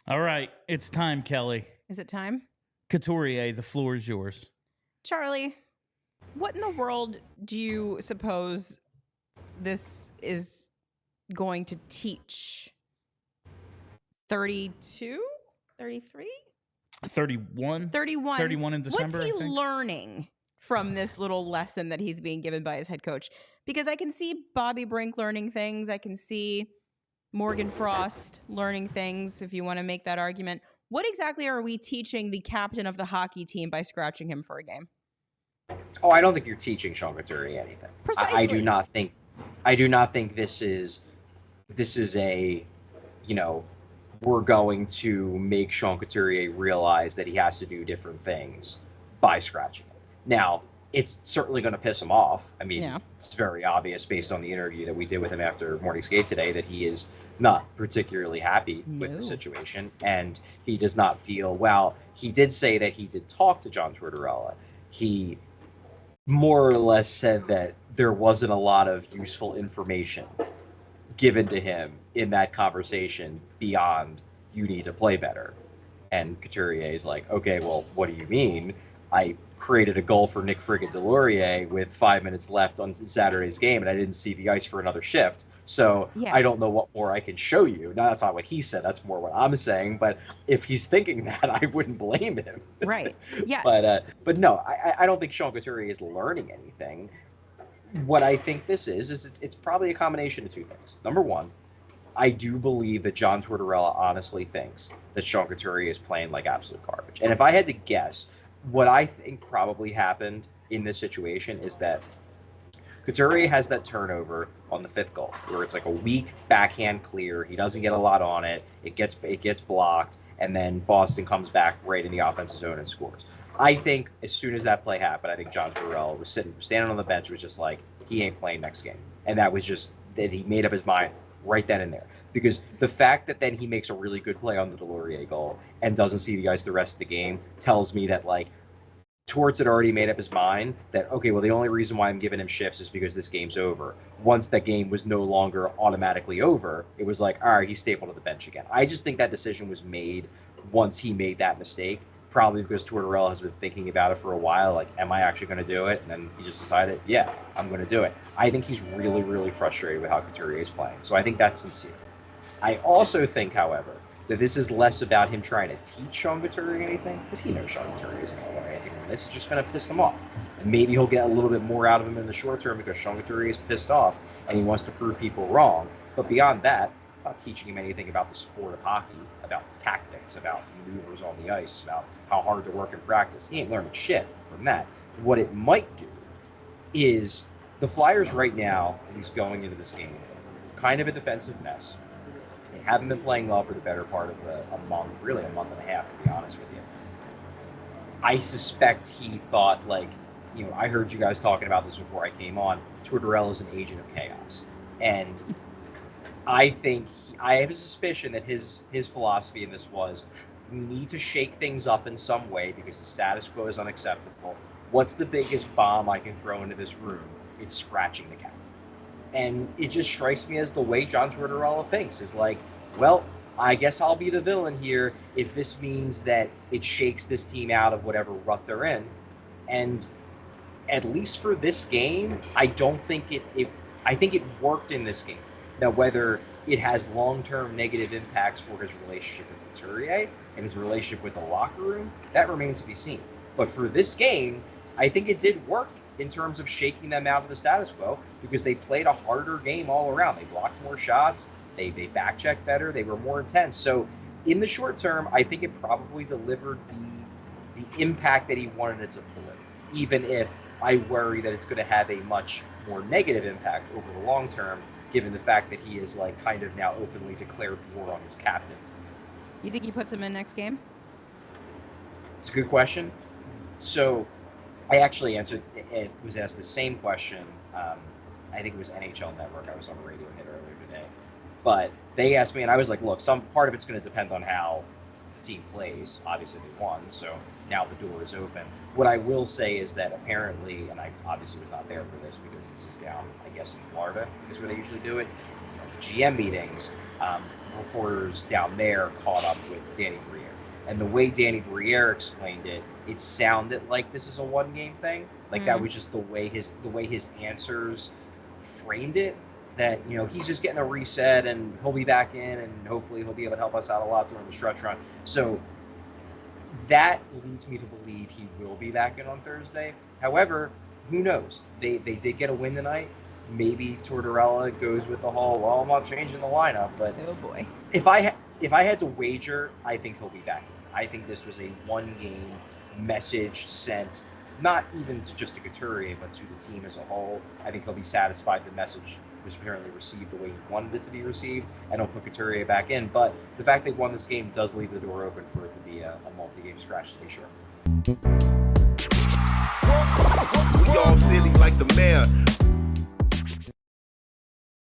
All right, it's time, Kelly. Is it time? Couturier, the floor is yours. Charlie, what in the world do you suppose this is going to teach? 32? 33? 31? 31. 31 in December, What's he I think. learning from this little lesson that he's being given by his head coach? Because I can see Bobby Brink learning things. I can see Morgan Frost learning things, if you want to make that argument. What exactly are we teaching the captain of the hockey team by scratching him for a game? Oh, I don't think you're teaching Sean Couturier anything. Precisely. I do not think this is a, we're going to make Sean Couturier realize that he has to do different things by scratching him. Now, it's certainly going to piss him off. I mean, Yeah. It's very obvious based on the interview that we did with him after morning skate today that he is not particularly happy with the situation, and he does not feel, well, he did say that he did talk to John Tortorella. He more or less said that there wasn't a lot of useful information given to him in that conversation beyond you need to play better. And Couturier is like, okay, well, what do you mean? I created a goal for Nick friggin' Delorier with 5 minutes left on Saturday's game, and I didn't see the ice for another shift. So Yeah. I don't know what more I can show you. Now, that's not what he said. That's more what I'm saying. But if he's thinking that, I wouldn't blame him. Right. Yeah. But no, I don't think Sean Couturier is learning anything. What I think this is it's probably a combination of two things. Number one, I do believe that John Tortorella honestly thinks that Sean Couturier is playing like absolute garbage. And if I had to guess, what I think probably happened in this situation is that Couturier has that turnover on the fifth goal where it's like a weak backhand clear. He doesn't get a lot on it. It gets blocked, and then Boston comes back right in the offensive zone and scores. I think as soon as that play happened, I think John Tortorella was standing on the bench, was just like, he ain't playing next game. And that was just that he made up his mind right then and there. Because the fact that then he makes a really good play on the Delorier goal and doesn't see the ice the rest of the game tells me that, like, Torts had already made up his mind that, okay, well, the only reason why I'm giving him shifts is because this game's over. Once that game was no longer automatically over, it was like, all right, he's stapled to the bench again. I just think that decision was made once he made that mistake, probably because Tortorella has been thinking about it for a while, like, am I actually going to do it? And then he just decided, yeah, I'm going to do it. I think he's really, really frustrated with how Couturier is playing. So I think that's sincere. I also think, however, that this is less about him trying to teach Sean Couturier anything, because he knows Sean Couturier isn't going to learn anything from this. It's just going to piss him off. And maybe he'll get a little bit more out of him in the short term because Sean Couturier is pissed off and he wants to prove people wrong. But beyond that, it's not teaching him anything about the sport of hockey, about tactics, about maneuvers on the ice, about how hard to work in practice. He ain't learning shit from that. What it might do is the Flyers right now, at least going into this game, kind of a defensive mess. They haven't been playing well for the better part of a month, really a month and a half, to be honest with you. I suspect he thought, like, I heard you guys talking about this before I came on. Tortorella is an agent of chaos. And I think I have a suspicion that his philosophy in this was, we need to shake things up in some way because the status quo is unacceptable. What's the biggest bomb I can throw into this room? It's scratching the captain. And it just strikes me as the way John Tortorella thinks is like, well, I guess I'll be the villain here if this means that it shakes this team out of whatever rut they're in. And at least for this game, I don't think I think it worked in this game. Now, whether it has long-term negative impacts for his relationship with Couturier and his relationship with the locker room, that remains to be seen. But for this game, I think it did work in terms of shaking them out of the status quo because they played a harder game all around. They blocked more shots. They back-checked better. They were more intense. So in the short term, I think it probably delivered the impact that he wanted it to deliver, even if I worry that it's going to have a much more negative impact over the long term, given the fact that he is, like, kind of now openly declared war on his captain. You think he puts him in next game? It's a good question. So I actually was asked the same question. I think it was NHL Network. I was on a radio hit earlier today. But they asked me, and I was like, look, some part of it's going to depend on how the team plays. Obviously, they won, so now the door is open. What I will say is that apparently, and I obviously was not there for this because this is down, I guess, in Florida is where they usually do it. The GM meetings, reporters down there caught up with Danny Briere. And the way Danny Briere explained it, it sounded like this is a one-game thing. Like that was just the way his answers framed it. That, you know, he's just getting a reset and he'll be back in and hopefully he'll be able to help us out a lot during the stretch run. So that leads me to believe he will be back in on Thursday. However, who knows? They did get a win tonight. Maybe Tortorella goes with the whole, well, I'm not changing the lineup. But oh boy, if I had to wager, I think he'll be back. I think this was a one-game message sent, not even just to Couturier, but to the team as a whole. I think he'll be satisfied the message was apparently received the way he wanted it to be received, and he'll put Couturier back in. But the fact they won this game does leave the door open for it to be a multi-game scratch, to be sure. We all silly like the mayor.